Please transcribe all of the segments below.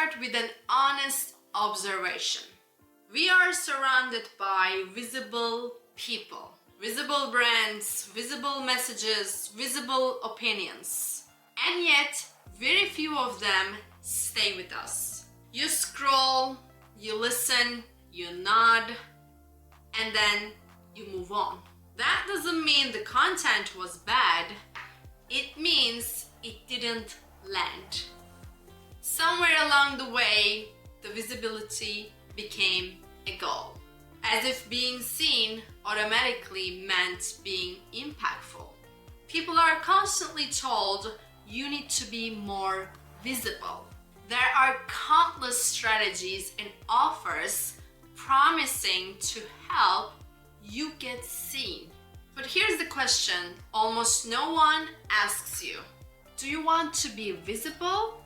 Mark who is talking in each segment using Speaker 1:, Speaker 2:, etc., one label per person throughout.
Speaker 1: start with an honest observation. We are surrounded by visible people, visible brands, visible messages, visible opinions. And yet, very few of them stay with us. You scroll, you listen, you nod, and then you move on. That doesn't mean the content was bad. It means it didn't land. Somewhere along the way, the visibility became a goal, as if being seen automatically meant being impactful. People are constantly told you need to be more visible. There are countless strategies and offers promising to help you get seen. But here's the question almost no one asks you. Do you want to be visible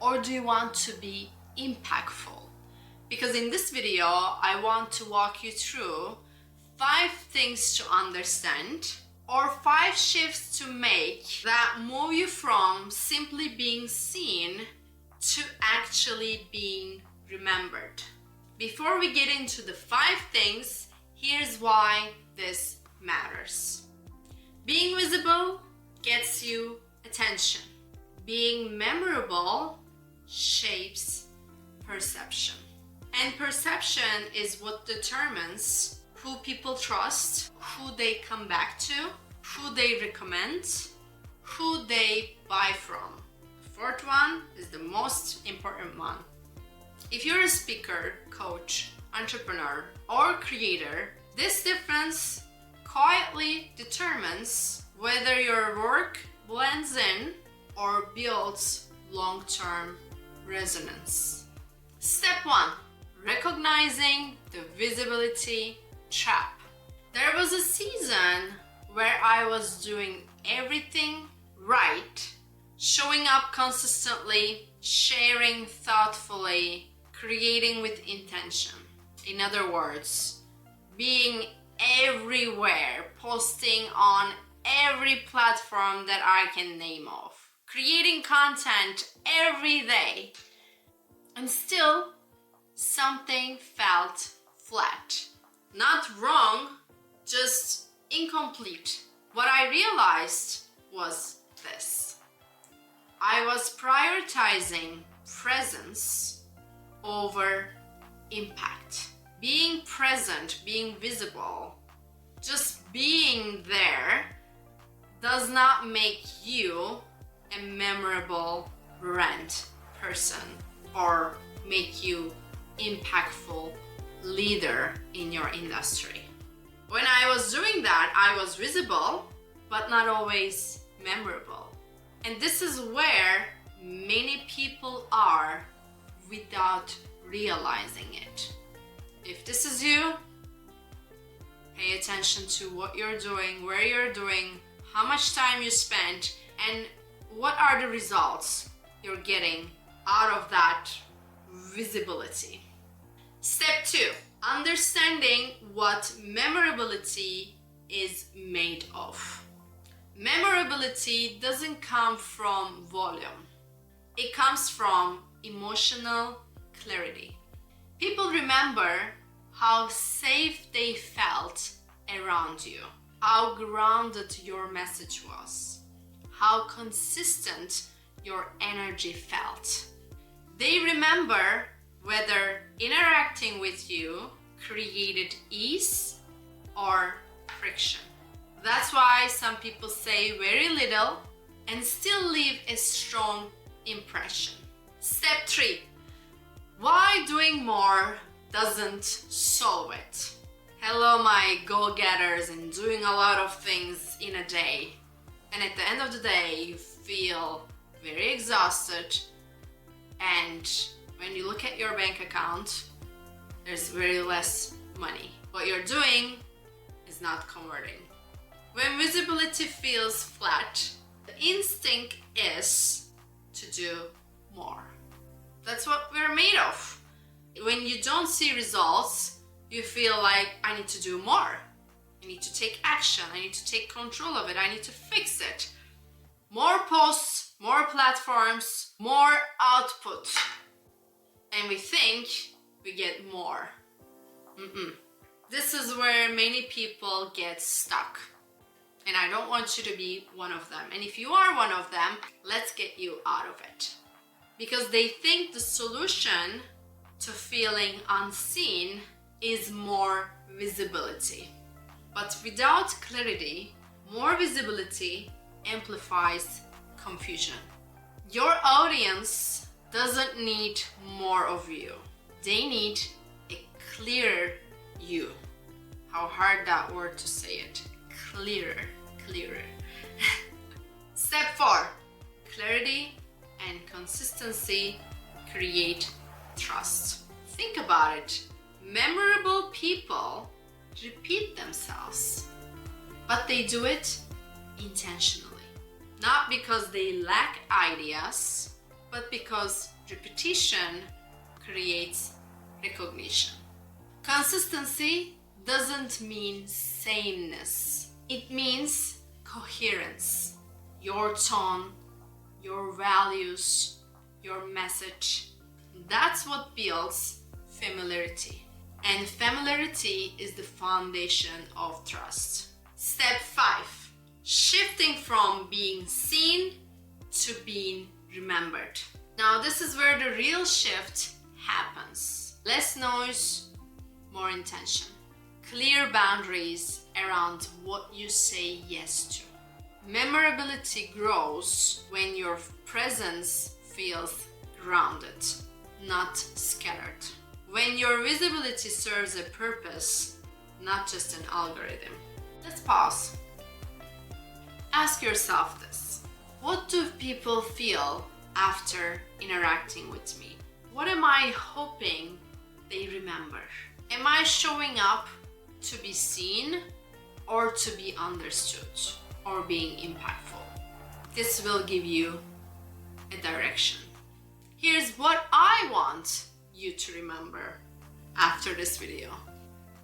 Speaker 1: or do you want to be impactful? Because in this video, I want to walk you through 5 things to understand or 5 shifts to make that move you from simply being seen to actually being remembered. Before we get into the 5 things, here's why this matters. Being visible gets you attention. Being memorable shapes perception. And perception is what determines who people trust, who they come back to, who they recommend, who they buy from. The 4th one is the most important one. If you're a speaker, coach, entrepreneur, or creator, this difference quietly determines whether your work blends in or builds long-term resonance. Step 1. Recognizing the visibility trap. There was a season where I was doing everything right, showing up consistently, sharing thoughtfully, creating with intention. In other words, being everywhere, posting on every platform that I can name of, creating content every day, and still something felt flat. Not wrong, just incomplete. What I realized was this. I was prioritizing presence over impact. Being present, being visible, just being there does not make you a memorable brand person or make you impactful leader in your industry. When I was doing that, I was visible, but not always memorable. And this is where many people are without realizing it. If this is you, pay attention to what you're doing, where you're doing, how much time you spent, and what are the results you're getting out of that visibility. Step 2, understanding what memorability is made of. Memorability doesn't come from volume. It comes from emotional clarity. People remember how safe they felt around you, how grounded your message was, how consistent your energy felt. They remember whether interacting with you created ease or friction. That's why some people say very little and still leave a strong impression. Step 3. Why doing more doesn't solve it. Hello, my go-getters and doing a lot of things in a day. And at the end of the day, you feel very exhausted, and when you look at your bank account, there's very less money. What you're doing is not converting. When visibility feels flat, the instinct is to do more. That's what we're made of. When you don't see results, you feel like I need to do more. I need to take action. I need to take control of it. I need to fix it. More posts, more platforms, more output. and we think we get more. This is where many people get stuck. And I don't want you to be one of them. And if you are one of them, let's get you out of it. Because they think the solution to feeling unseen is more visibility. But without clarity, more visibility amplifies confusion. Your audience doesn't need more of you. They need a clearer you. How hard that word to say it. Clearer. Step 4. Clarity and consistency create trust. Think about it. Memorable people repeat themselves, but they do it intentionally. Not because they lack ideas, but because repetition creates recognition. Consistency doesn't mean sameness. It means coherence. Your tone, your values, your message. That's what builds familiarity. And familiarity is the foundation of trust. Step 5. Shifting from being seen to being remembered. Now this is where the real shift happens. Less noise, more intention. Clear boundaries around what you say yes to. Memorability grows when your presence feels grounded, not scattered. When your visibility serves a purpose, not just an algorithm. Let's pause. Ask yourself this. What do people feel after interacting with me? What am I hoping they remember? Am I showing up to be seen or to be understood or being impactful? This will give you a direction. Here's what I want you to remember after this video.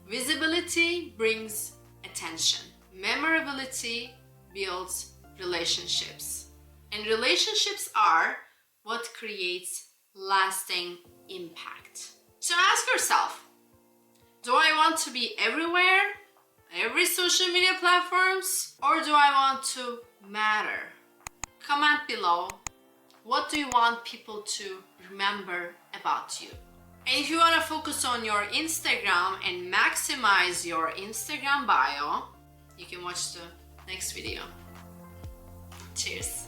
Speaker 1: Visibility brings attention. Memorability builds relationships. And relationships are what creates lasting impact. So ask yourself, do I want to be everywhere, every social media platforms, or do I want to matter? Comment below, what do you want people to remember about you? And if you want to focus on your Instagram and maximize your Instagram bio, you can watch the next video. Cheers!